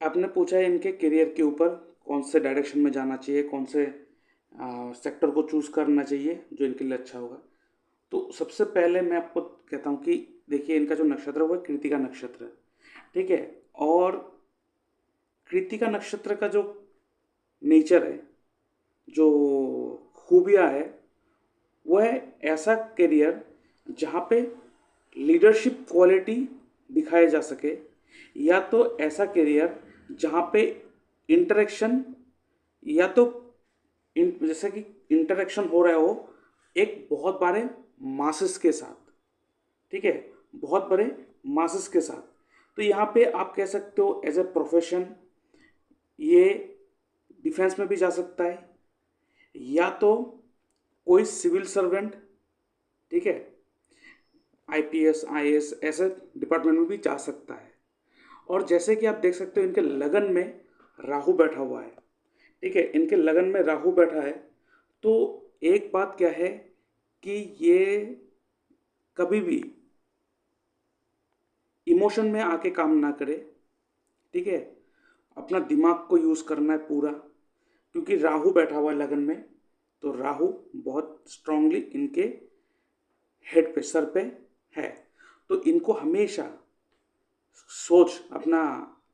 आपने पूछा है इनके करियर के ऊपर कौन से डायरेक्शन में जाना चाहिए, कौन से सेक्टर को चूज़ करना चाहिए जो इनके लिए अच्छा होगा। तो सबसे पहले मैं आपको कहता हूँ कि देखिए इनका जो नक्षत्र है वो है कृत्तिका नक्षत्र है, ठीक है। और कृत्तिका नक्षत्र का जो नेचर है, जो खूबियाँ है, वो है ऐसा करियर जहाँ पे लीडरशिप क्वालिटी दिखाए जा सके, या तो ऐसा करियर जहाँ पे इंटरेक्शन, या तो जैसे कि इंटरेक्शन हो रहा हो एक बहुत बड़े मासेस के साथ, ठीक है, बहुत बड़े मासेस के साथ। तो यहाँ पे आप कह सकते हो एज ए प्रोफेशन ये डिफेंस में भी जा सकता है, या तो कोई सिविल सर्वेंट, ठीक है, आईपीएस आईएएस ऐसे डिपार्टमेंट में भी जा सकता है। और जैसे कि आप देख सकते हो इनके लगन में राहु बैठा हुआ है, ठीक है, इनके लगन में राहु बैठा है। तो एक बात क्या है कि ये कभी भी इमोशन में आके काम ना करे, ठीक है, अपना दिमाग को यूज़ करना है पूरा, क्योंकि राहु बैठा हुआ है लगन में। तो राहु बहुत स्ट्रांगली इनके हेड पे, सर पे है। तो इनको हमेशा सोच, अपना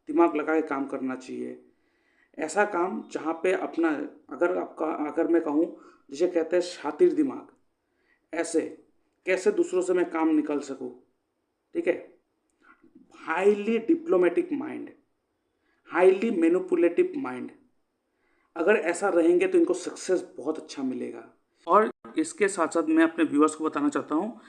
दिमाग लगा के काम करना चाहिए। ऐसा काम जहाँ पे अपना, अगर मैं कहूँ जिसे कहते हैं शातिर दिमाग, ऐसे कैसे दूसरों से मैं काम निकल सकूँ, ठीक है, highly diplomatic mind, highly manipulative mind, अगर ऐसा रहेंगे तो इनको सक्सेस बहुत अच्छा मिलेगा। और इसके साथ साथ मैं अपने व्यूअर्स को बताना चाहता हूँ,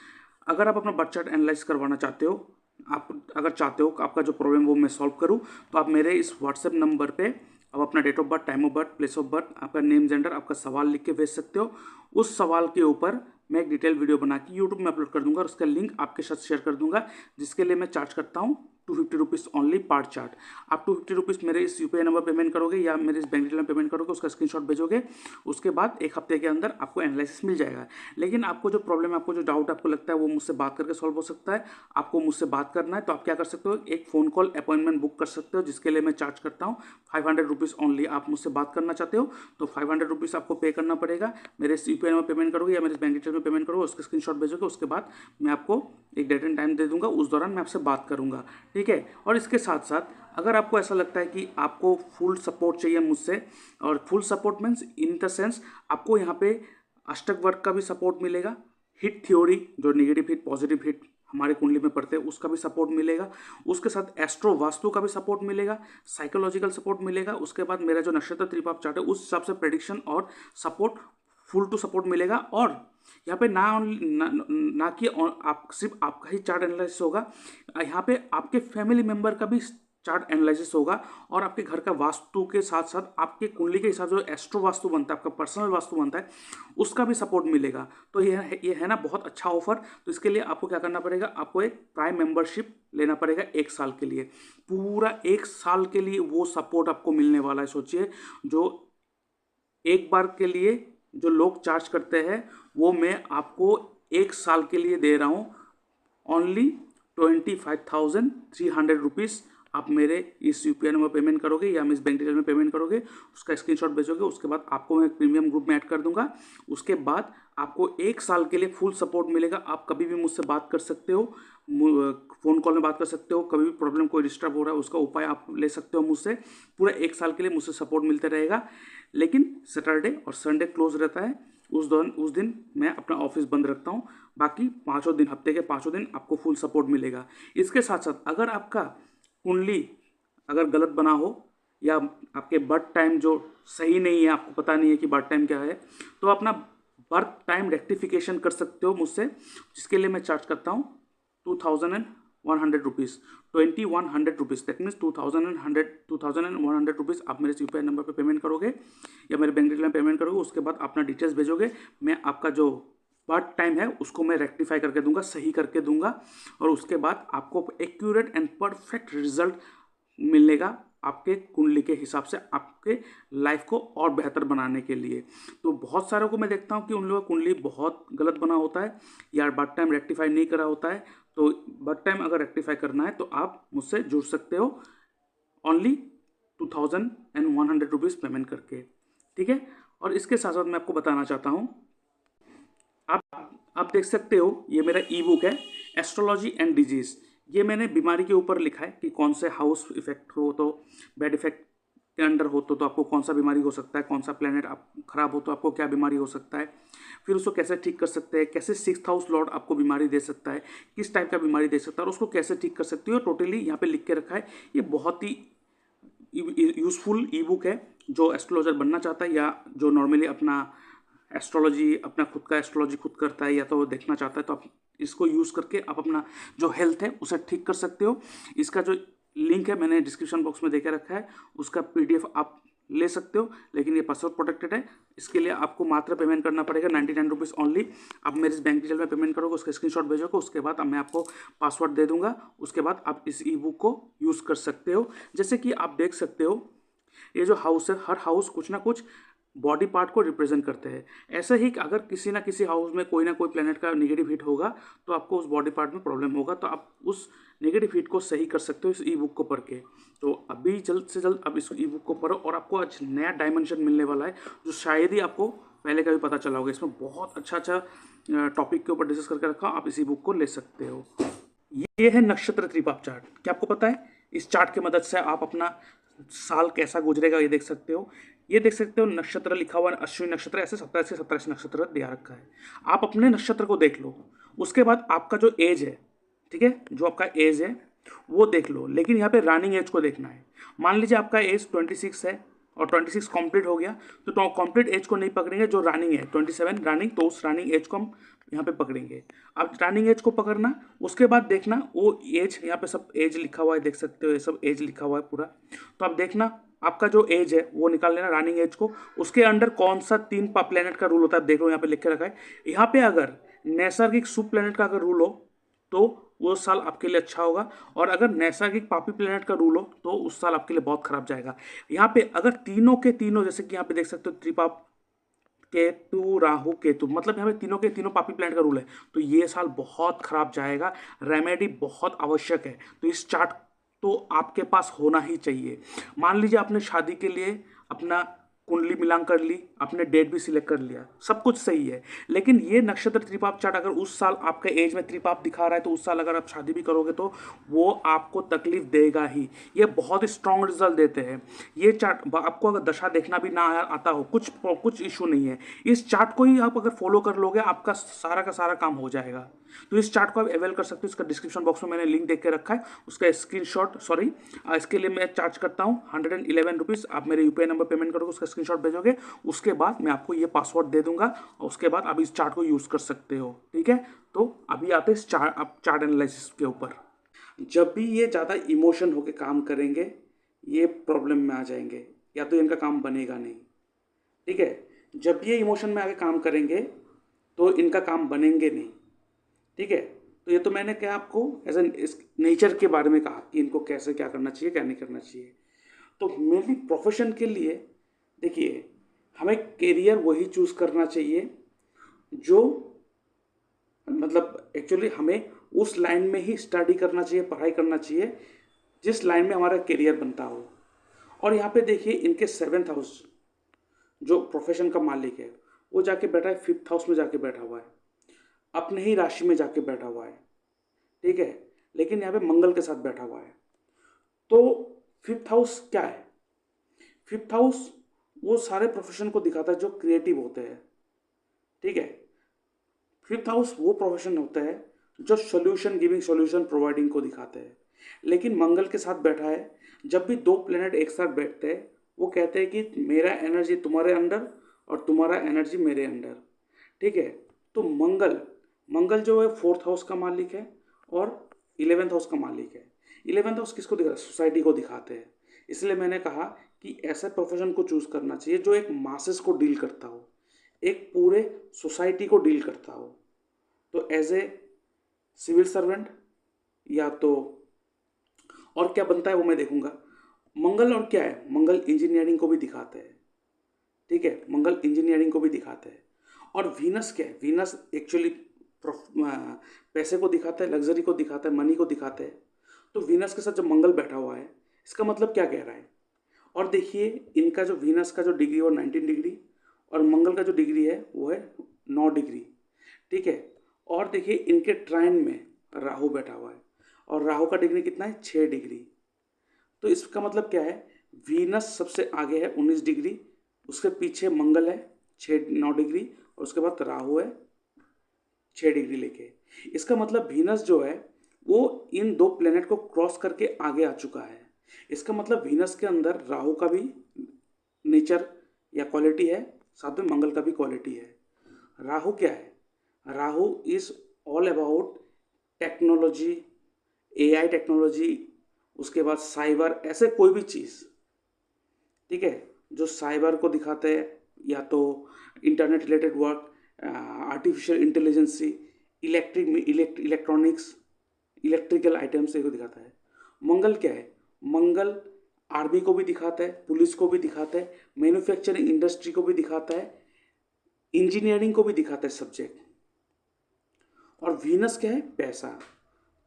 अगर आप अपना बर्थ चार्ट एनालाइज करवाना चाहते हो, आप अगर चाहते हो कि आपका जो प्रॉब्लम वो मैं सॉल्व करूँ, तो आप मेरे इस व्हाट्सएप नंबर पे आप अपना date of birth, time of birth, place of birth, आपका नेम, जेंडर, आपका सवाल लिख के भेज सकते हो। उस सवाल के ऊपर मैं एक डिटेल वीडियो बना के यूट्यूब में अपलोड कर दूंगा और उसका लिंक आपके साथ शेयर कर दूंगा, जिसके लिए मैं चार्ज करता हूँ 250 रुपीज़ ओनली पार्ट चार्ट। आप 250 रुपीज़ मेरे इस यूपीआई नंबर पेमेंट करोगे या मेरे इस बैंक डिटेल में पेमेंट करोगे, उसका स्क्रीनशॉट भेजोगे, उसके बाद एक हफ्ते के अंदर आपको एनालिसिस मिल जाएगा। लेकिन आपको जो प्रॉब्लम है, आपको जो डाउट आपको लगता है, वो मुझसे बात करके सॉल्व हो सकता है। आपको मुझसे बात करना है तो आप क्या कर सकते हो, एक फ़ोन कॉल अपॉइंटमेंट बुक कर सकते हो, जिसके लिए मैं चार्ज करता हूँ 500 रुपीज़ ओनली। आप मुझसे बात करना चाहते हो तो 500 रुपीज़ आपको पे करना पड़ेगा। मेरे इस यूपीआई में पेमेंट करोगे या मेरे बैंक डिटेल में पेमेंट करोगे, उसका स्क्रीनशॉट भेजोगे, उसके बाद मैं आपको एक डेट एंड टाइम दे दूंगा, उस दौरान मैं आपसे बात करूंगा, ठीक है। और इसके साथ साथ अगर आपको ऐसा लगता है कि आपको फुल सपोर्ट चाहिए मुझसे, और full support means in the sense आपको यहाँ पे अष्टक वर्ग का भी सपोर्ट मिलेगा, हिट थ्योरी जो नेगेटिव हिट पॉजिटिव हिट हमारे कुंडली में पड़ते हैं उसका भी सपोर्ट मिलेगा, उसके साथ एस्ट्रो वास्तु का भी सपोर्ट मिलेगा, साइकोलॉजिकल सपोर्ट मिलेगा, उसके बाद मेरा जो नक्षत्र त्रिपाप चार्ट है उस हिसाब से प्रेडिक्शन और सपोर्ट, फुल टू सपोर्ट मिलेगा। और यहाँ पे ना कि आप सिर्फ आपका ही चार्ट एनालिसिस होगा, यहाँ पे आपके फैमिली मेंबर का भी चार्ट एनालिसिस होगा, और आपके घर का वास्तु के साथ साथ आपके कुंडली के हिसाब से जो एस्ट्रो वास्तु बनता है, आपका पर्सनल वास्तु बनता है, उसका भी सपोर्ट मिलेगा। तो ये है ना बहुत अच्छा ऑफर। तो इसके लिए आपको क्या करना पड़ेगा, आपको एक प्राइम मेंबरशिप लेना पड़ेगा 1 साल के लिए, पूरा 1 साल के लिए वो सपोर्ट आपको मिलने वाला है। सोचिए, जो एक बार के लिए जो लोग चार्ज करते हैं वो मैं आपको 1 साल के लिए दे रहा हूँ ओनली 25,300 रुपीज़। आप मेरे इस यूपीआई नंबर पेमेंट करोगे या मैं इस बैंक डिटेल में पेमेंट करोगे, उसका स्क्रीनशॉट भेजोगे, उसके बाद आपको मैं प्रीमियम ग्रुप में ऐड कर दूंगा। उसके बाद आपको 1 साल के लिए फुल सपोर्ट मिलेगा। आप कभी भी मुझसे बात कर सकते हो, फ़ोन कॉल में बात कर सकते हो, कभी भी प्रॉब्लम कोई डिस्टर्ब हो रहा है उसका उपाय आप ले सकते हो मुझसे। पूरा 1 साल के लिए मुझसे सपोर्ट मिलता रहेगा। लेकिन सैटरडे और संडे क्लोज रहता है, उस दिन मैं अपना ऑफिस बंद रखता हूँ। बाकी 5 दिन, हफ्ते के 5 दिन आपको फुल सपोर्ट मिलेगा। इसके साथ साथ अगर आपका कुंडली अगर गलत बना हो, या आपके बर्थ टाइम जो सही नहीं है, आपको पता नहीं है कि बर्थ टाइम क्या है, तो अपना बर्थ टाइम रेक्टिफिकेशन कर सकते हो मुझसे, जिसके लिए मैं चार्ज करता हूँ 2,100 rupees, 2,100 rupees. That means 2,100 rupees आप मेरे यूपीआई नंबर पर पेमेंट करोगे या मेरे बैंक डिटेल में पेमेंट करोगे, उसके बाद अपना डिटेल्स भेजोगे, मैं आपका जो बर्थ टाइम है उसको मैं रेक्टिफाई करके दूंगा, सही करके दूंगा, और उसके बाद आपको एक्यूरेट एंड परफेक्ट रिजल्ट मिलेगा आपके कुंडली के हिसाब से, आपके लाइफ को और बेहतर बनाने के लिए। तो बहुत सारों को मैं देखता हूँ कि उन लोगों का कुंडली बहुत गलत बना होता है या बर्थ टाइम रेक्टिफाई नहीं करा होता है। तो बर्थ टाइम अगर रेक्टिफाई करना है तो आप मुझसे जुड़ सकते हो ओनली ₹2100 पेमेंट करके, ठीक है। और इसके साथ साथ मैं आपको बताना चाहता हूँ, आप देख सकते हो ये मेरा ई बुक है, एस्ट्रोलॉजी एंड डिजीज़। ये मैंने बीमारी के ऊपर लिखा है कि कौन से हाउस इफेक्ट हो तो, बैड इफेक्ट के अंडर हो तो आपको कौन सा बीमारी हो सकता है, कौन सा प्लेनेट आप खराब हो तो आपको क्या बीमारी हो सकता है, फिर उसको कैसे ठीक कर सकते हैं, कैसे 6th हाउस लॉर्ड आपको बीमारी दे सकता है, किस टाइप का बीमारी दे सकता है और उसको कैसे ठीक कर सकते हो, टोटली यहाँ पे लिख के रखा है। ये बहुत ही यूज़फुल ई बुक है। जो एस्ट्रोलॉजर बनना चाहता है या जो नॉर्मली अपना एस्ट्रोलॉजी, अपना खुद का एस्ट्रोलॉजी खुद करता है या तो देखना चाहता है, तो आप इसको यूज़ करके आप अपना जो हेल्थ है उसे ठीक कर सकते हो। इसका जो लिंक है मैंने डिस्क्रिप्शन बॉक्स में देके रखा है, उसका PDF आप ले सकते हो, लेकिन ये पासवर्ड प्रोटेक्टेड है। इसके लिए आपको मात्र पेमेंट करना पड़ेगा ₹99 ओनली। आप मेरे इस बैंक डिटेल में पेमेंट करोगे, उसका स्क्रीनशॉट भेजोगे, उसके बाद मैं आपको पासवर्ड दे दूंगा। उसके बाद आप इस ई बुक को यूज़ कर सकते हो। जैसे कि आप देख सकते हो, ये जो हाउस है, हर हाउस कुछ ना कुछ बॉडी पार्ट को रिप्रेजेंट करते हैं। ऐसे ही अगर किसी ना किसी हाउस में कोई ना कोई प्लेनेट का नेगेटिव हिट होगा तो आपको उस बॉडी पार्ट में प्रॉब्लम होगा, तो आप उस नेगेटिव हिट को सही कर सकते हो इस ई बुक को पढ़ के। तो अभी जल्द से जल्द अब इस ई बुक को पढ़ो और आपको आज नया डायमेंशन मिलने वाला है जो शायद ही आपको पहले का भी पता चला होगा। इसमें बहुत अच्छा टॉपिक के ऊपर डिस्कस करके रखा, आप इसी बुक को ले सकते हो। ये है नक्षत्र त्रिपाप चार्ट। क्या आपको पता है, इस चार्ट की मदद से आप अपना साल कैसा गुजरेगा ये देख सकते हो। ये देख सकते हो नक्षत्र लिखा हुआ है, अश्विनी नक्षत्र, ऐसे 27 से 27 नक्षत्र दिया रखा है। आप अपने नक्षत्र को देख लो, उसके बाद आपका जो एज है, ठीक है, जो आपका एज है वो देख लो, लेकिन यहाँ पे रनिंग एज को देखना है। मान लीजिए आपका एज 26 है और 26 कंप्लीट हो गया, तो कंप्लीट एज को नहीं पकड़ेंगे, जो रनिंग है 27 रनिंग, तो उस रनिंग एज को हम यहाँ पे पकड़ेंगे। अब रनिंग एज को पकड़ना, उसके बाद देखना वो एज, यहाँ पे सब एज लिखा हुआ है, देख सकते हो ये सब एज लिखा हुआ है पूरा। तो आप देखना आपका जो एज है वो निकाल लेना रनिंग एज को, उसके अंडर कौन सा 3 प्लेनेट का रूल होता है देख लो, यहाँ पे लिख के रखा है। यहाँ पे अगर नैसर्गिक शुभ प्लेनेट का अगर रूल हो तो वो साल आपके लिए अच्छा होगा, और अगर नैसर्गिक पापी प्लेनेट का रूल हो तो उस साल आपके लिए बहुत खराब जाएगा। यहाँ पे अगर तीनों के तीनों, जैसे कि यहाँ पे देख सकते हो त्रिपाप, केतु, राहु, केतु, मतलब यहाँ पे तीनों के तीनों पापी प्लेनेट का रूल है, तो ये साल बहुत खराब जाएगा। रेमेडी बहुत आवश्यक है, तो इस चार्ट तो आपके पास होना ही चाहिए। मान लीजिए आपने शादी के लिए अपना कुंडली मिलान कर ली, आपने डेट भी सिलेक्ट कर लिया, सब कुछ सही है, लेकिन ये नक्षत्र त्रिपाप चार्ट अगर उस साल आपके एज में त्रिपाप दिखा रहा है तो उस साल अगर आप शादी भी करोगे तो वो आपको तकलीफ देगा ही। ये बहुत स्ट्रॉन्ग रिजल्ट देते हैं। ये चार्ट आपको अगर दशा देखना भी ना आता हो, कुछ इशू नहीं है, इस चार्ट को ही आप अगर फॉलो कर लोगे आपका सारा का सारा काम हो जाएगा। तो इस चार्ट को आप अवेल कर सकते हो, इसका डिस्क्रिप्शन बॉक्स में मैंने लिंक देख के रखा है, उसका स्क्रीनशॉट, सॉरी इसके लिए मैं चार्ज करता हूँ ₹111। आप मेरे UPI नंबर पेमेंट करोगे, उसका स्क्रीनशॉट भेजोगे, उसके बाद मैं आपको ये पासवर्ड दे दूंगा और उसके बाद आप इस चार्ट को यूज़ कर सकते हो, ठीक है। तो अभी आते हैं चार्ट एनालिसिस के ऊपर। जब भी ये ज़्यादा इमोशन होके काम करेंगे ये प्रॉब्लम में आ जाएंगे, या तो इनका काम बनेगा नहीं, ठीक है। जब ये इमोशन में आके काम करेंगे तो इनका काम बनेंगे नहीं, ठीक है। तो ये तो मैंने क्या आपको एज एन नेचर के बारे में कहा कि इनको कैसे क्या करना चाहिए क्या नहीं करना चाहिए। तो मेनली प्रोफेशन के लिए देखिए, हमें करियर वही चूज़ करना चाहिए जो, मतलब एक्चुअली हमें उस लाइन में ही स्टडी करना चाहिए, पढ़ाई करना चाहिए जिस लाइन में हमारा करियर बनता हो। और यहाँ पे देखिए इनके 7th हाउस जो प्रोफेशन का मालिक है वो जाके बैठा है 5th हाउस में जाके बैठा हुआ है, अपने ही राशि में जाके बैठा हुआ है, ठीक है, लेकिन यहाँ पे मंगल के साथ बैठा हुआ है। तो 5th हाउस क्या है? 5th हाउस वो सारे प्रोफेशन को दिखाता है जो क्रिएटिव होते हैं, ठीक है। 5th हाउस वो प्रोफेशन होता है जो सोल्यूशन गिविंग, सोल्यूशन प्रोवाइडिंग को दिखाते हैं। लेकिन मंगल के साथ बैठा है, जब भी 2 प्लेनेट एक साथ बैठते हैं वो कहते हैं कि मेरा एनर्जी तुम्हारे अंडर और तुम्हारा एनर्जी मेरे अंडर, ठीक है। तो मंगल जो है 4th हाउस का मालिक है और 11th हाउस का मालिक है। 11th हाउस किसको दिखाते हैं? सोसाइटी को दिखाते हैं। इसलिए मैंने कहा कि ऐसे प्रोफेशन को चूज़ करना चाहिए जो एक मासेस को डील करता हो, एक पूरे सोसाइटी को डील करता हो। तो एज ए सिविल सर्वेंट या तो और क्या बनता है वो मैं देखूंगा। मंगल और क्या है? मंगल इंजीनियरिंग को भी दिखाते हैं, ठीक है, मंगल इंजीनियरिंग को भी दिखाते हैं। और वीनस क्या है? वीनस एक्चुअली पैसे को दिखाता है, लग्जरी को दिखाता है, मनी को दिखाता है। तो वीनस के साथ जब मंगल बैठा हुआ है इसका मतलब क्या कह रहा है? और देखिए इनका जो वीनस का जो डिग्री वो 19 डिग्री और मंगल का जो डिग्री है वो है 9 डिग्री, ठीक है। और देखिए इनके ट्राइन में राहु बैठा हुआ है और राहु का डिग्री कितना है 6 डिग्री। तो इसका मतलब क्या है, वीनस सबसे आगे है 19 डिग्री, उसके पीछे मंगल है 9 डिग्री और उसके बाद राहु है 6 डिग्री लेके। इसका मतलब वीनस जो है वो इन दो प्लेनेट को क्रॉस करके आगे आ चुका है। इसका मतलब वीनस के अंदर राहु का भी नेचर या क्वालिटी है, साथ में मंगल का भी क्वालिटी है। राहु क्या है, Rahu is all about technology, AI technology, उसके बाद साइबर, ऐसे कोई भी चीज़, ठीक है, जो साइबर को दिखाते हैं या तो internet related work, artificial intelligence, electronics, electrical items को दिखाता है। मंगल क्या है, मंगल आर्मी को भी दिखाता है, पुलिस को भी दिखाता है, मैन्युफैक्चरिंग इंडस्ट्री को भी दिखाता है, इंजीनियरिंग को भी दिखाता है सब्जेक्ट। और वीनस क्या है, पैसा।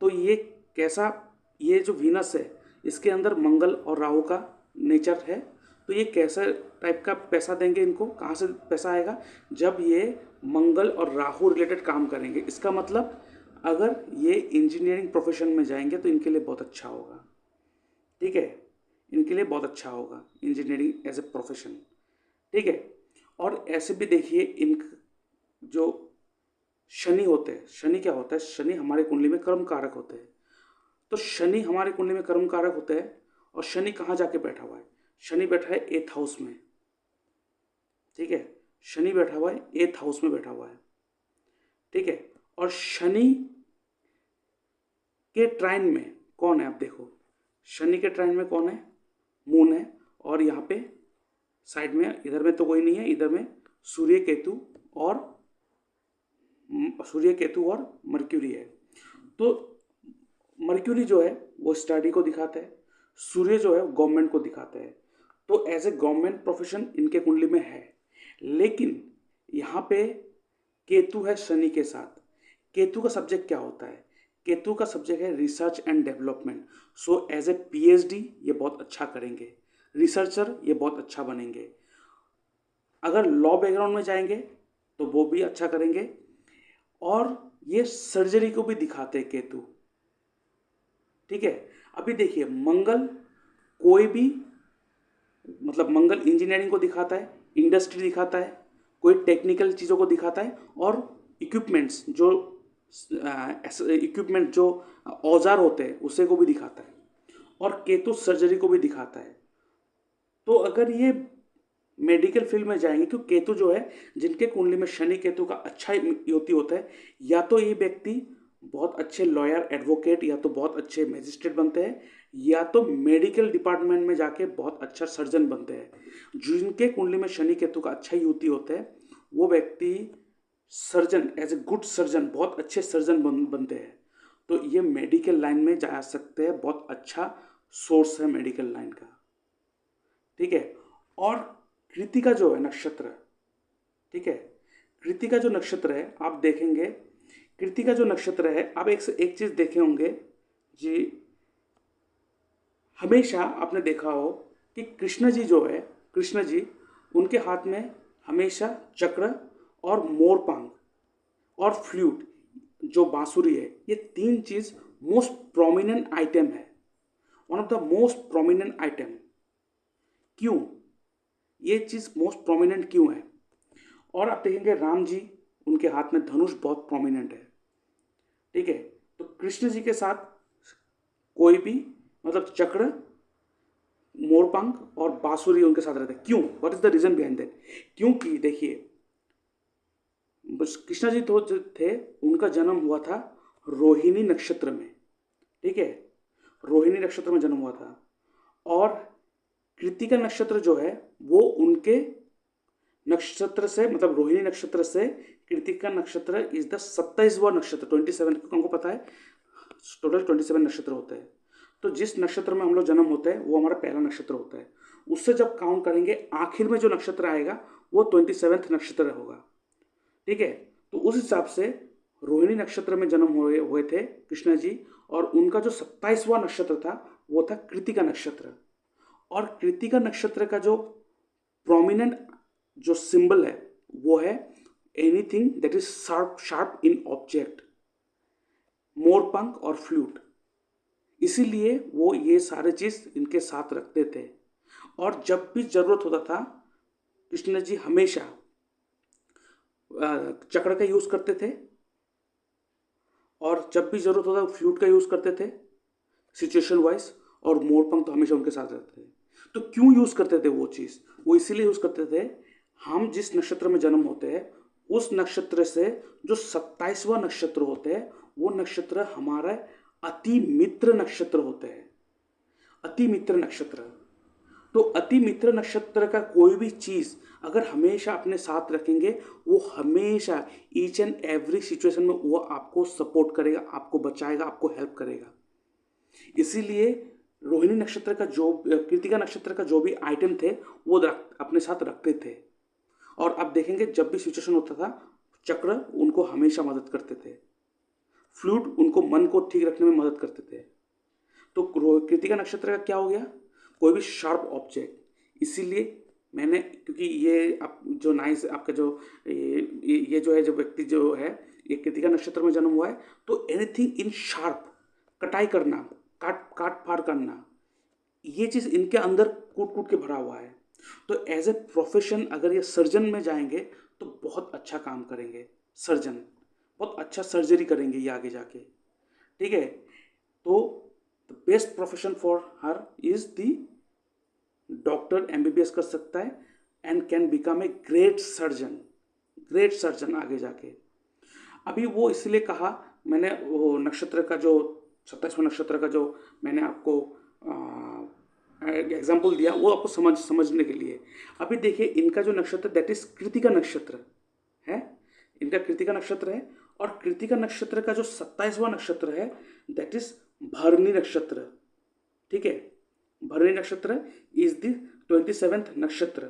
तो ये कैसा, ये जो वीनस है इसके अंदर मंगल और राहु का नेचर है, तो ये कैसा टाइप का पैसा देंगे इनको, कहाँ से पैसा आएगा, जब ये मंगल और राहु रिलेटेड काम करेंगे। इसका मतलब अगर ये इंजीनियरिंग प्रोफेशन में जाएंगे तो इनके लिए बहुत अच्छा होगा, ठीक है, इनके लिए बहुत अच्छा होगा इंजीनियरिंग एज ए प्रोफेशन, ठीक है। और ऐसे भी देखिए इन जो शनि होते हैं, शनि क्या होता है, शनि हमारे कुंडली में कर्म कारक होते हैं। तो शनि हमारे कुंडली में कर्म कारक होते हैं और शनि कहाँ जाके बैठा हुआ है, शनि बैठा है 8th हाउस में, ठीक है, शनि बैठा हुआ है 8th हाउस में बैठा हुआ है, ठीक है। और शनि के ट्राइन में कौन है, आप देखो शनि के ट्राइन में कौन है, मून है, और यहाँ पे साइड में, इधर में तो कोई नहीं है, इधर में सूर्य केतु और मर्क्यूरी है। तो मर्क्यूरी जो है वो स्टडी को दिखाता है, सूर्य जो है गवर्नमेंट को दिखाता है। तो एज ए गवर्नमेंट प्रोफेशन इनके कुंडली में है, लेकिन यहाँ पे केतु है शनि के साथ। केतु का सब्जेक्ट क्या होता है, केतु का सब्जेक्ट है research and development. So as a PhD ये बहुत अच्छा करेंगे, रिसर्चर ये बहुत अच्छा बनेंगे। अगर लॉ बैकग्राउंड में जाएंगे तो वो भी अच्छा करेंगे। और ये सर्जरी को भी दिखाते हैं केतु, ठीक है। अभी देखिए मंगल कोई भी, मतलब मंगल इंजीनियरिंग को दिखाता है, इंडस्ट्री दिखाता है, कोई टेक्निकल चीज़ों को दिखाता है, और इक्विपमेंट्स जो जो औजार होते हैं उसे को भी दिखाता है, और केतु सर्जरी को भी दिखाता है। तो अगर ये मेडिकल फील्ड में जाएंगे, क्योंकि केतु जो है जिनके कुंडली में शनि केतु का अच्छा युति होता है, या तो ये व्यक्ति बहुत अच्छे लॉयर, एडवोकेट, या तो बहुत अच्छे मैजिस्ट्रेट बनते हैं, या तो मेडिकल डिपार्टमेंट में जाके बहुत अच्छा सर्जन बनते हैं। जिनके कुंडली में शनि केतु का अच्छा युति होता है वो व्यक्ति surgeon, as a good surgeon, बहुत अच्छे सर्जन बनते हैं। तो ये मेडिकल लाइन में जा सकते हैं, बहुत अच्छा सोर्स है मेडिकल लाइन का, ठीक है। और कृतिका जो है नक्षत्र, ठीक है, कृतिका जो नक्षत्र है आप देखेंगे, कृतिका जो नक्षत्र है आप एक चीज़ देखे होंगे जी, हमेशा आपने देखा हो कि कृष्ण जी जो है, कृष्ण जी उनके हाथ में हमेशा चक्र और मोरपंख और फ्लूट जो बांसुरी है, ये तीन चीज़ मोस्ट प्रोमिनेंट आइटम है, one of the most prominent item. क्यों ये चीज़ मोस्ट प्रोमिनेंट क्यों है? और आप देखेंगे राम जी उनके हाथ में धनुष बहुत प्रोमिनेंट है, ठीक है। तो कृष्ण जी के साथ कोई भी, मतलब चक्र, मोरपंख और बांसुरी उनके साथ रहते हैं। क्यों? What is the reason behind that? क्योंकि देखिए कृष्ण जी तो जो थे उनका जन्म हुआ था रोहिणी नक्षत्र में, ठीक है, रोहिणी नक्षत्र में जन्म हुआ था। और कृतिका नक्षत्र जो है वो उनके नक्षत्र से, मतलब रोहिणी नक्षत्र से कृतिका नक्षत्र इज द 27वां नक्षत्र, 27, क्योंकि हमको पता है टोटल 27 नक्षत्र होते हैं। तो जिस नक्षत्र में हम लोग जन्म होते हैं वो हमारा पहला नक्षत्र होता है, उससे जब काउंट करेंगे आखिर में जो नक्षत्र आएगा वो 27वां नक्षत्र होगा, ठीक है। तो उस हिसाब से रोहिणी नक्षत्र में जन्म हुए थे कृष्ण जी, और उनका जो 27वां नक्षत्र था वो था कृतिका नक्षत्र। और कृतिका नक्षत्र का जो प्रोमिनेंट जो सिंबल है वो है anything that is sharp sharp in object, मोरपंख और फ्लूट। इसीलिए वो ये सारे चीज इनके साथ रखते थे। और जब भी जरूरत होता था कृष्ण जी हमेशा चक्र का यूज करते थे, और जब भी जरूरत होता फ्लूट का यूज करते थे सिचुएशन वाइज, और मोरपंख तो हमेशा उनके साथ रहते थे। तो क्यों यूज करते थे वो चीज? वो इसीलिए यूज करते थे, हम जिस नक्षत्र में जन्म होते हैं उस नक्षत्र से जो 27वां नक्षत्र होते हैं वो नक्षत्र हमारा अति मित्र नक्षत्र होते हैं। अति मित्र नक्षत्र, तो अति मित्र नक्षत्र का कोई भी चीज अगर हमेशा अपने साथ रखेंगे वो हमेशा ईच एंड एवरी सिचुएशन में वो आपको सपोर्ट करेगा, आपको बचाएगा, आपको हेल्प करेगा। इसीलिए रोहिणी नक्षत्र का जो कृतिका नक्षत्र का जो भी आइटम थे वो अपने साथ रखते थे। और आप देखेंगे जब भी सिचुएशन होता था चक्र उनको हमेशा मदद करते थे, फ्लूट उनको मन को ठीक रखने में मदद करते थे। तो कृतिका नक्षत्र का क्या हो गया? कोई भी शार्प ऑब्जेक्ट। इसीलिए मैंने, क्योंकि ये आप जो नाइस आपका जो ये जो है जो व्यक्ति जो है ये कृतिका नक्षत्र में जन्म हुआ है, तो एनीथिंग इन शार्प, कटाई करना, काट फाड़ करना, ये चीज़ इनके अंदर कूट कूट के भरा हुआ है। तो एज ए प्रोफेशन अगर ये सर्जन में जाएंगे तो बहुत अच्छा काम करेंगे। सर्जन बहुत अच्छा सर्जरी करेंगे ये आगे जाके, ठीक है। तो the best profession for her is the doctor, MBBS कर सकता है and can become a great surgeon, great surgeon आगे जाके। अभी वो इसलिए कहा मैंने, वो नक्षत्र का जो 27वां नक्षत्र का जो मैंने आपको एग्जाम्पल दिया वो आपको समझने के लिए। अभी देखिए इनका जो नक्षत्र दैट इज कृतिका नक्षत्र है, इनका कृतिका नक्षत्र है, और कृतिका नक्षत्र का जो 27वां नक्षत्र है दैट इज भरणी नक्षत्र, ठीक है। भरणी नक्षत्र इज द 27th नक्षत्र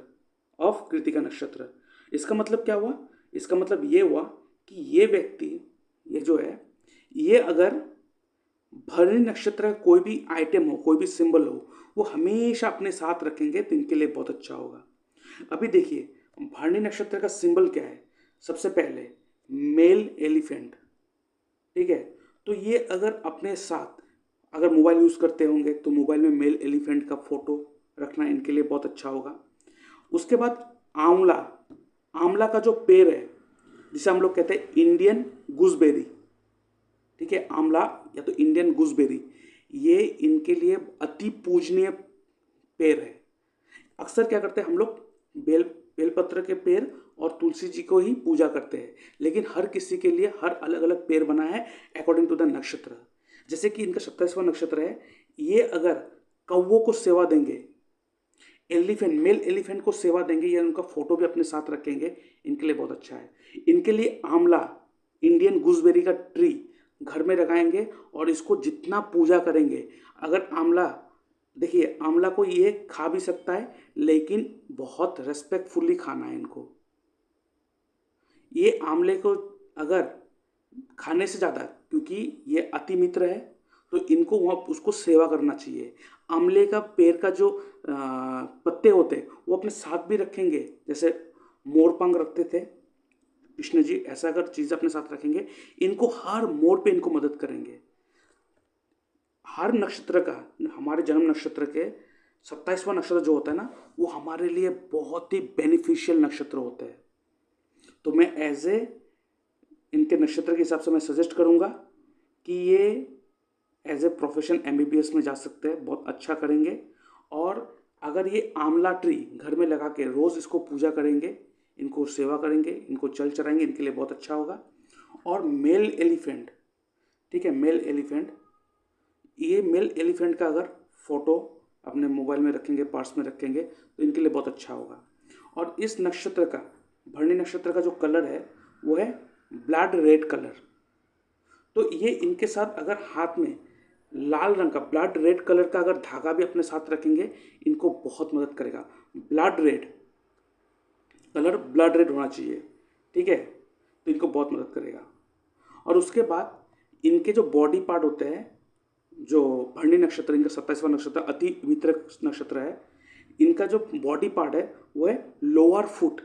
ऑफ कृतिका नक्षत्र। इसका मतलब क्या हुआ? इसका मतलब ये हुआ कि ये व्यक्ति, ये जो है, ये अगर भरणी नक्षत्र का कोई भी आइटम हो, कोई भी सिंबल हो, वो हमेशा अपने साथ रखेंगे तो इनके लिए बहुत अच्छा होगा। अभी देखिए भरणी नक्षत्र का सिंबल क्या है? सबसे पहले मेल एलिफेंट, ठीक है। तो ये अगर अपने साथ अगर मोबाइल यूज़ करते होंगे तो मोबाइल में मेल एलिफेंट का फोटो रखना इनके लिए बहुत अच्छा होगा। उसके बाद आंवला, आंवला का जो पेड़ है जिसे हम लोग कहते हैं इंडियन गूसबेरी, ठीक है, आंवला या तो इंडियन गूसबेरी, ये इनके लिए अति पूजनीय पेड़ है। अक्सर क्या करते हैं हम लोग, बेलपत्र के पेड़ और तुलसी जी को ही पूजा करते हैं, लेकिन हर किसी के लिए हर अलग अलग पेड़ बना है अकॉर्डिंग टू द नक्षत्र। जैसे कि इनका 27वां नक्षत्र है, ये अगर कौवों को सेवा देंगे, एलिफेंट, मेल एलिफेंट को सेवा देंगे या उनका फोटो भी अपने साथ रखेंगे, इनके लिए बहुत अच्छा है। इनके लिए आंवला, इंडियन गूसबेरी का ट्री घर में लगाएंगे और इसको जितना पूजा करेंगे, अगर आंवला, देखिए आंवला को ये खा भी सकता है लेकिन बहुत रेस्पेक्टफुली खाना है इनको। ये आंवले को अगर खाने से ज़्यादा, क्योंकि ये अति मित्र है तो इनको वहाँ उसको सेवा करना चाहिए। आंवले का पेड़ का जो पत्ते होते हैं वो अपने साथ भी रखेंगे, जैसे मोरपंख रखते थे कृष्ण जी, ऐसा अगर चीज़ अपने साथ रखेंगे, इनको हर मोड़ पे इनको मदद करेंगे। हर नक्षत्र का, हमारे जन्म नक्षत्र के 27वां नक्षत्र जो होता है ना, वो हमारे लिए बहुत ही बेनिफिशियल नक्षत्र होता है। तो मैं एज ए इनके नक्षत्र के हिसाब से मैं सजेस्ट करूँगा कि ये एज ए प्रोफेशन एमबीबीएस में जा सकते हैं, बहुत अच्छा करेंगे। और अगर ये आंवला ट्री घर में लगा के रोज़ इसको पूजा करेंगे, इनको सेवा करेंगे, इनको जल चढ़ाएंगे, इनके लिए बहुत अच्छा होगा। और मेल एलिफेंट, ठीक है, मेल एलिफेंट, ये मेल एलिफेंट का अगर फोटो अपने मोबाइल में रखेंगे, पर्स में रखेंगे तो इनके लिए बहुत अच्छा होगा। और इस नक्षत्र का, भरणी नक्षत्र का जो कलर है वो है ब्लड रेड कलर। तो ये इनके साथ अगर हाथ में लाल रंग का ब्लड रेड कलर का अगर धागा भी अपने साथ रखेंगे, इनको बहुत मदद करेगा। Blood red colour, blood red होना चाहिए, ठीक है, तो इनको बहुत मदद करेगा। और उसके बाद इनके जो बॉडी पार्ट होते हैं जो भरणी नक्षत्र, इनका 27वां नक्षत्र अति मित्र नक्षत्र है। इनका जो बॉडी पार्ट है वो है लोअर फुट,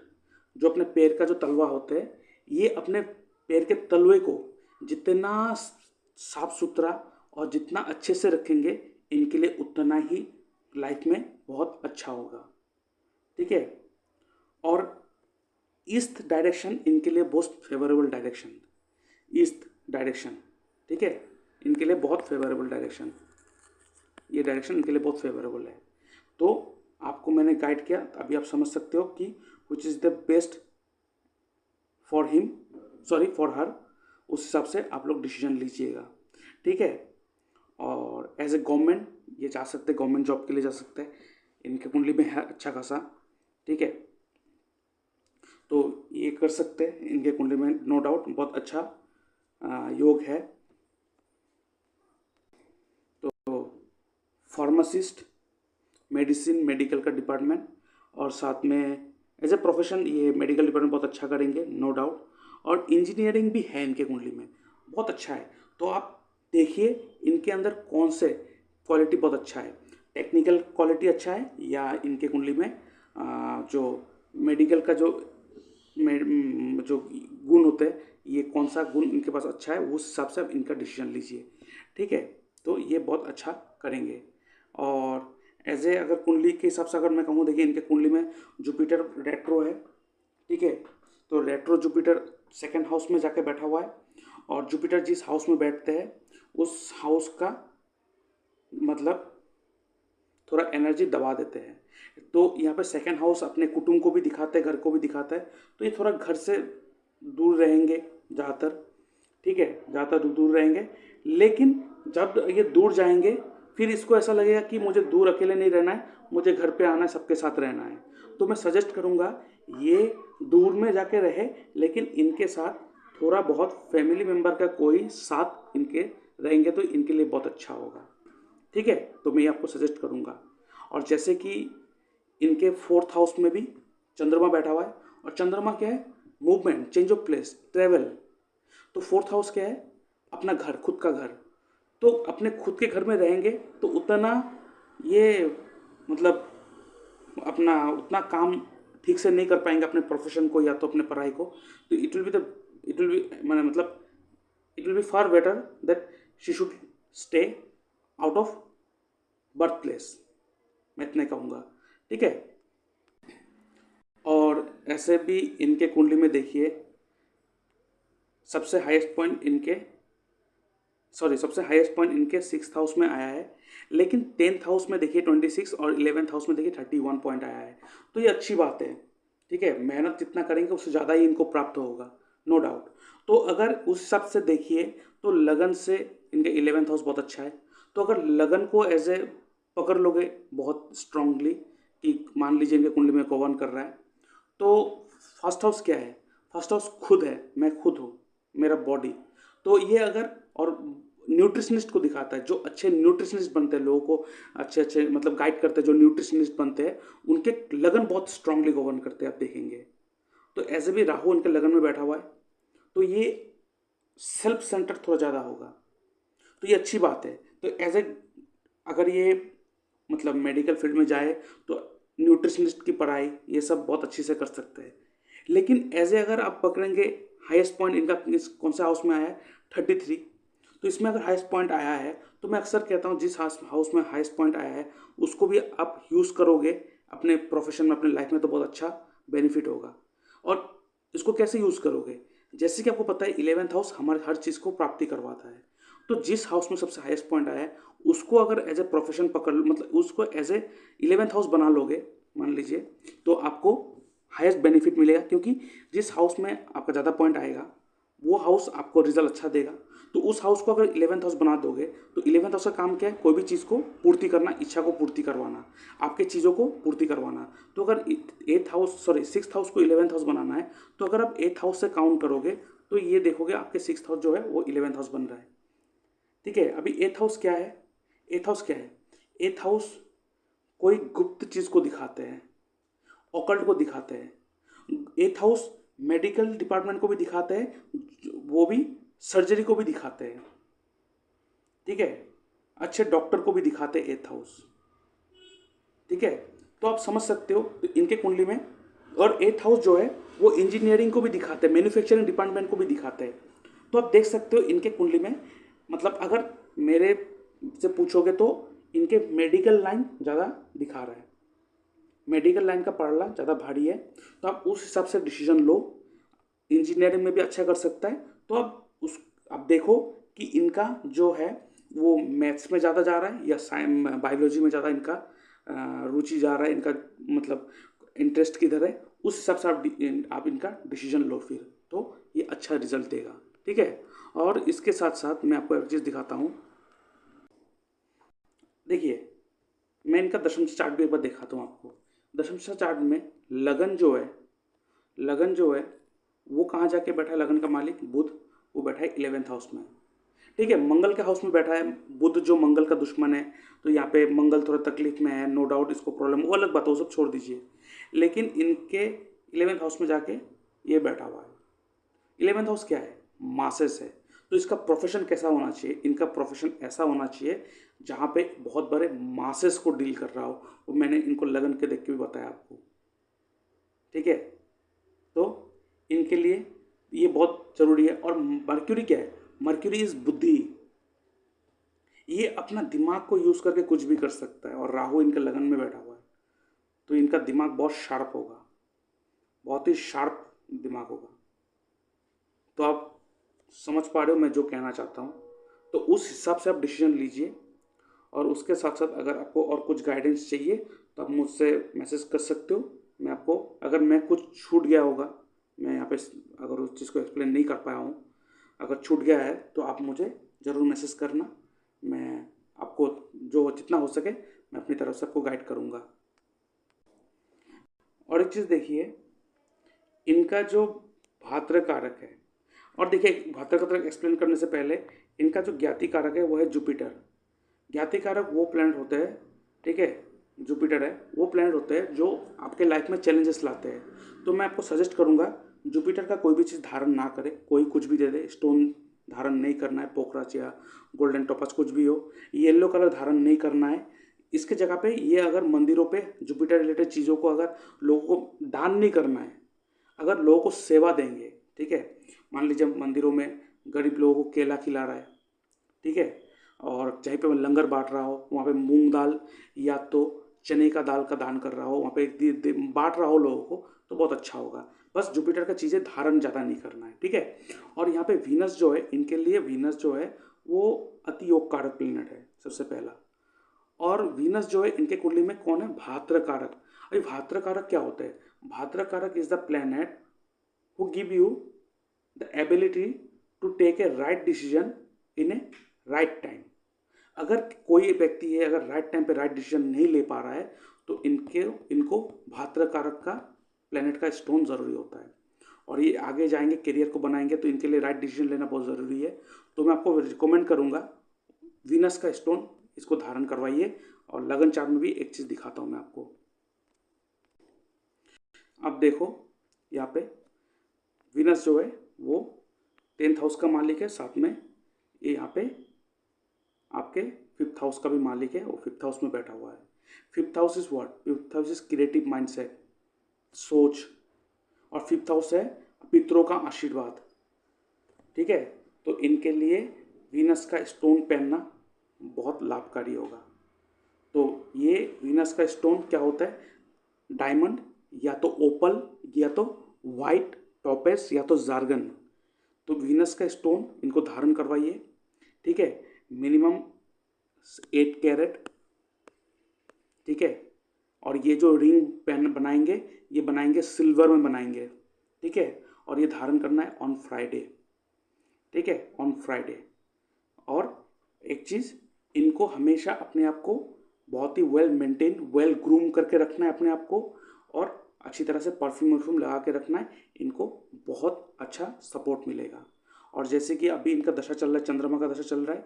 जो अपने पैर का जो तलवा होता है, ये अपने पैर के तलवे को जितना साफ सुथरा और जितना अच्छे से रखेंगे, इनके लिए उतना ही लाइफ में बहुत अच्छा होगा। ठीक है। और ईस्ट डायरेक्शन इनके लिए बहुत फेवरेबल डायरेक्शन, ईस्ट डायरेक्शन। ठीक है, इनके लिए बहुत फेवरेबल डायरेक्शन, ये डायरेक्शन इनके लिए बहुत फेवरेबल है। तो आपको मैंने गाइड किया, अभी आप समझ सकते हो कि which is the best for him, sorry for her, उस हिसाब से आप लोग डिसीजन लीजिएगा। ठीक है। और एज ए गवर्नमेंट ये जा सकते हैं, गवर्नमेंट जॉब के लिए जा सकते हैं, इनके कुंडली में है अच्छा खासा। ठीक है, तो ये कर सकते हैं, इनके कुंडली में नो डाउट बहुत अच्छा योग है। तो फार्मासिस्ट, मेडिसिन, मेडिकल का डिपार्टमेंट, और साथ में एज ए प्रोफेशन ये मेडिकल डिपार्टमेंट बहुत अच्छा करेंगे, नो डाउट। और इंजीनियरिंग भी है इनके कुंडली में, बहुत अच्छा है। तो आप देखिए इनके अंदर कौन से क्वालिटी बहुत अच्छा है, टेक्निकल क्वालिटी अच्छा है, या इनके कुंडली में जो मेडिकल का जो गुण होते हैं, ये कौन सा गुण इनके पास अच्छा है, उस हिसाब से आप इनका डिसीजन लीजिए। ठीक है, तो ये बहुत अच्छा करेंगे। और एज ए अगर कुंडली के हिसाब से अगर मैं कहूँ, देखिए इनके कुंडली में जुपिटर रेट्रो है। ठीक है, तो रेट्रो जुपिटर सेकंड हाउस में जाके बैठा हुआ है, और जुपिटर जिस हाउस में बैठते हैं उस हाउस का मतलब थोड़ा एनर्जी दबा देते हैं। तो यहाँ पे सेकंड हाउस अपने कुटुंब को भी दिखाता है, घर को भी दिखाता है, तो ये थोड़ा घर से दूर रहेंगे ज़्यादातर। ठीक है, ज़्यादातर दूर रहेंगे, लेकिन जब ये दूर जाएंगे फिर इसको ऐसा लगेगा कि मुझे दूर अकेले नहीं रहना है, मुझे घर पे आना है, सबके साथ रहना है। तो मैं सजेस्ट करूँगा ये दूर में जाके रहे, लेकिन इनके साथ थोड़ा बहुत फैमिली मेम्बर का कोई साथ इनके रहेंगे तो इनके लिए बहुत अच्छा होगा। ठीक है, तो मैं ये आपको सजेस्ट करूँगा। और जैसे कि इनके फोर्थ हाउस में भी चंद्रमा बैठा हुआ है, और चंद्रमा क्या है, movement, change of place, travel. तो फोर्थ हाउस क्या है, अपना घर, खुद का घर। तो अपने खुद के घर में रहेंगे तो उतना ये मतलब अपना उतना काम ठीक से नहीं कर पाएंगे अपने प्रोफेशन को या तो अपने पढ़ाई को। तो इट विल बी मैंने मतलब it will be far better that she should stay out of birth place, मैं इतने कहूँगा। ठीक है। और ऐसे भी इनके कुंडली में देखिए सबसे हाईएस्ट पॉइंट इनके सिक्स हाउस में आया है, लेकिन 10th हाउस में देखिए 26 और 11th हाउस में देखिए 31 पॉइंट आया है। तो ये अच्छी बात है। ठीक है, मेहनत जितना करेंगे उससे ज़्यादा ही इनको प्राप्त होगा, नो डाउट। तो अगर उस हिसाब से देखिए तो लगन से इनके 11th हाउस बहुत अच्छा है। तो अगर लगन को एज ए पकड़ लोगे बहुत स्ट्रांगली, कि मान लीजिए इनके कुंडली में कौन कर रहा है, तो फर्स्ट हाउस क्या है, फर्स्ट हाउस खुद है, मैं खुद हूँ, मेरा बॉडी। तो ये अगर, और न्यूट्रिशनिस्ट को दिखाता है, जो अच्छे न्यूट्रिशनिस्ट बनते हैं, लोगों को अच्छे अच्छे मतलब गाइड करते हैं, जो न्यूट्रिशनिस्ट बनते हैं उनके लगन बहुत स्ट्रांगली गवर्न करते हैं, आप देखेंगे। तो ऐसे भी राहु उनके लगन में बैठा हुआ है, तो ये सेल्फ सेंटर थोड़ा ज़्यादा होगा, तो ये अच्छी बात है। तो एज ए अगर ये मतलब मेडिकल फील्ड में जाए तो न्यूट्रिशनिस्ट की पढ़ाई ये सब बहुत अच्छी से कर सकते हैं। लेकिन एज ए अगर आप पकड़ेंगे हाईएस्ट पॉइंट इनका कौन सा हाउस में आया है, 33। तो इसमें अगर हाईएस्ट पॉइंट आया है तो मैं अक्सर कहता हूँ जिस हाउस में हाईएस्ट पॉइंट आया है उसको भी आप यूज़ करोगे अपने प्रोफेशन में, अपने लाइफ में, तो बहुत अच्छा बेनिफिट होगा। और इसको कैसे यूज़ करोगे, जैसे कि आपको पता है 11th हाउस हमारे हर चीज़ को प्राप्ति करवाता है। तो जिस हाउस में सबसे हाईएस्ट पॉइंट आया है उसको अगर एज ए प्रोफेशन पकड़ मतलब उसको एज ए 11th हाउस बना लोगे मान लीजिए, तो आपको हाईएस्ट बेनिफिट मिलेगा, क्योंकि जिस हाउस में आपका ज़्यादा पॉइंट आएगा वो हाउस आपको रिजल्ट अच्छा देगा। तो उस हाउस को अगर 11th हाउस बना दोगे तो 11th हाउस का काम क्या है, कोई भी चीज़ को पूर्ति करना, इच्छा को पूर्ति करवाना, आपके चीज़ों को पूर्ति करवाना। तो अगर 6th हाउस को 11th हाउस बनाना है, तो अगर आप 8th हाउस से काउंट करोगे तो ये देखोगे आपके 6th हाउस जो है वो 11th हाउस बन रहा है। ठीक है, अभी 8th हाउस क्या है, 8th हाउस क्या है, 8th हाउस कोई गुप्त चीज़ को दिखाते हैं, ऑकल्ट को दिखाते हैं। 8th हाउस मेडिकल डिपार्टमेंट को भी दिखाते हैं, वो भी सर्जरी को भी दिखाते हैं। ठीक है, अच्छे डॉक्टर को भी दिखाते एथ हाउस, ठीक है। तो आप समझ सकते हो इनके कुंडली में। और एथ हाउस जो है वो इंजीनियरिंग को भी दिखाते हैं, मैन्युफैक्चरिंग डिपार्टमेंट को भी दिखाते हैं। तो आप देख सकते हो इनके कुंडली में, मतलब अगर मेरे से पूछोगे तो इनके मेडिकल लाइन ज़्यादा दिखा रहा है, मेडिकल लाइन का पढ़ना ज़्यादा भारी है। तो आप उस हिसाब से डिसीजन लो। इंजीनियरिंग में भी अच्छा कर सकता है। तो आप देखो कि इनका जो है वो मैथ्स में ज़्यादा जा रहा है या बायोलॉजी में ज़्यादा इनका रुचि जा रहा है, इनका मतलब इंटरेस्ट किधर है, उस हिसाब से आप इनका डिसीजन लो फिर, तो ये अच्छा रिजल्ट देगा, ठीक है। और इसके साथ साथ मैं आपको एक चीज़ दिखाता हूँ। देखिए, मैं इनका दशमशा चार्ट भी एक बार दिखाता हूँ आपको। दशमशा चार्ट में लगन जो है, लगन जो है वो कहाँ जाके बैठा है, लगन का मालिक बुध, वो बैठा है 11th हाउस में, ठीक है। मंगल के हाउस में बैठा है बुध, जो मंगल का दुश्मन है। तो यहाँ पे मंगल थोड़ा तकलीफ में है, नो डाउट, इसको प्रॉब्लम, वो अलग बात है, वो सब छोड़ दीजिए। लेकिन इनके 11th हाउस में जाके ये बैठा हुआ है। 11th हाउस क्या है, मासेस है। तो इसका प्रोफेशन कैसा होना चाहिए, इनका प्रोफेशन ऐसा होना चाहिए जहाँ पे बहुत बड़े मासेस को डील कर रहा हो। वो मैंने इनको लगन के देख के भी बताया आपको, ठीक है। तो इनके लिए ये बहुत ज़रूरी है। और मर्क्यूरी क्या है, मर्क्यूरी इज बुद्धि, ये अपना दिमाग को यूज़ करके कुछ भी कर सकता है। और राहु इनके लगन में बैठा हुआ है, तो इनका दिमाग बहुत शार्प होगा, बहुत ही शार्प दिमाग होगा। तो आप समझ पा रहे हो मैं जो कहना चाहता हूँ। तो उस हिसाब से आप डिसीजन लीजिए। और उसके साथ साथ अगर आपको और कुछ गाइडेंस चाहिए तो आप मुझसे मैसेज कर सकते हो। मैं आपको, अगर मैं कुछ छूट गया होगा, मैं यहाँ पे अगर उस चीज़ को एक्सप्लेन नहीं कर पाया हूँ, अगर छूट गया है तो आप मुझे ज़रूर मैसेज करना। मैं आपको जो जितना हो सके मैं अपनी तरफ से आपको गाइड करूँगा। और एक चीज़ देखिए, इनका जो भाद्र कारक है, और देखिए भाद्र कारक एक्सप्लेन करने से पहले इनका जो ज्ञाति कारक है वो है जुपिटर। ज्ञाति कारक वो प्लैनेट होते हैं, ठीक है, जुपिटर है वो प्लैनेट होते हैं जो आपके लाइफ में चैलेंजेस लाते हैं। तो मैं आपको सजेस्ट करूंगा जुपिटर का कोई भी चीज़ धारण ना करे, कोई कुछ भी दे दे, स्टोन धारण नहीं करना है, पोखराच या गोल्डन टोपस कुछ भी हो, येलो कलर धारण नहीं करना है। इसके जगह पे ये अगर मंदिरों पे जुपिटर रिलेटेड चीज़ों को अगर लोगों को दान नहीं करना है, अगर लोगों को सेवा देंगे, ठीक है। मान लीजिए मंदिरों में गरीब लोगों को केला खिला रहा है, ठीक है, और चाहे पे लंगर बांट रहा हो, वहाँ पे मूंग दाल या तो चने का दाल का दान कर रहा हो, वहाँ पे बांट रहा हो लोगों को, तो बहुत अच्छा होगा। बस जुपिटर का चीज़ें धारण ज़्यादा नहीं करना है, ठीक है। और यहाँ पे वीनस जो है, इनके लिए वीनस जो है वो अति योग कारक प्लेनेट है सबसे पहला। और वीनस जो है इनके कुंडली में कौन है, भाद्र कारक। अभी भाद्र कारक क्या होता है, भाद्र कारक is the planet who give you the ability to take a right decision in a right time। अगर कोई व्यक्ति है अगर राइट टाइम पे राइट डिसीजन नहीं ले पा रहा है तो इनको भाद्र कारक का प्लेनेट का स्टोन ज़रूरी होता है। और ये आगे जाएंगे करियर को बनाएंगे तो इनके लिए राइट डिसीजन लेना बहुत ज़रूरी है। तो मैं आपको रिकमेंड करूँगा वीनस का स्टोन, इसको धारण करवाइए। और लगन चार्ट में भी एक चीज़ दिखाता हूँ मैं आपको। अब देखो यहाँ पे वीनस जो है वो 10th हाउस का मालिक है, साथ में ये यहाँ पे आपके 5th हाउस का भी मालिक है, वो 5th हाउस में बैठा हुआ है। 5th house is what, 5th house is creative mindset, सोच। और 5th हाउस है पितरों का आशीर्वाद, ठीक है। तो इनके लिए वीनस का स्टोन पहनना बहुत लाभकारी होगा। तो ये वीनस का स्टोन क्या होता है, डायमंड या तो ओपल या तो वाइट टॉपेस या तो जार्गन। तो वीनस का स्टोन इनको धारण करवाइए, ठीक है, मिनिमम 8 कैरेट, ठीक है। और ये जो रिंग पेन बनाएंगे ये बनाएंगे सिल्वर में बनाएंगे, ठीक है। और ये धारण करना है ऑन फ्राइडे, ठीक है, ऑन फ्राइडे। और एक चीज़, इनको हमेशा अपने आप को बहुत ही वेल मेंटेन वेल ग्रूम करके रखना है अपने आप को, और अच्छी तरह से परफ्यूम वर्फ्यूम लगा के रखना है। इनको बहुत अच्छा सपोर्ट मिलेगा। और जैसे कि अभी इनका दशा चल रहा है, चंद्रमा का दशा चल रहा है,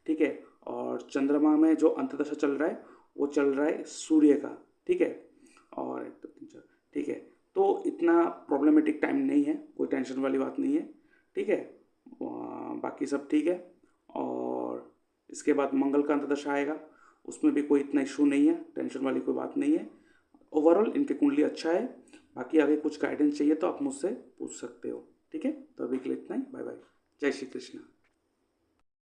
ठीक है। और चंद्रमा में जो अंतदशा चल रहा है वो चल रहा है सूर्य का, ठीक है। और 1 2 3 4, ठीक है। तो इतना प्रॉब्लमेटिक टाइम नहीं है, कोई टेंशन वाली बात नहीं है, ठीक है। बाकी सब ठीक है। और इसके बाद मंगल का अंतर्दशा आएगा, उसमें भी कोई इतना इशू नहीं है, टेंशन वाली कोई बात नहीं है। ओवरऑल इनकी कुंडली अच्छा है। बाकी आगे कुछ गाइडेंस चाहिए तो आप मुझसे पूछ सकते हो। ठीक है, तो अभी के लिए इतना ही। Bye bye. जय श्री कृष्ण।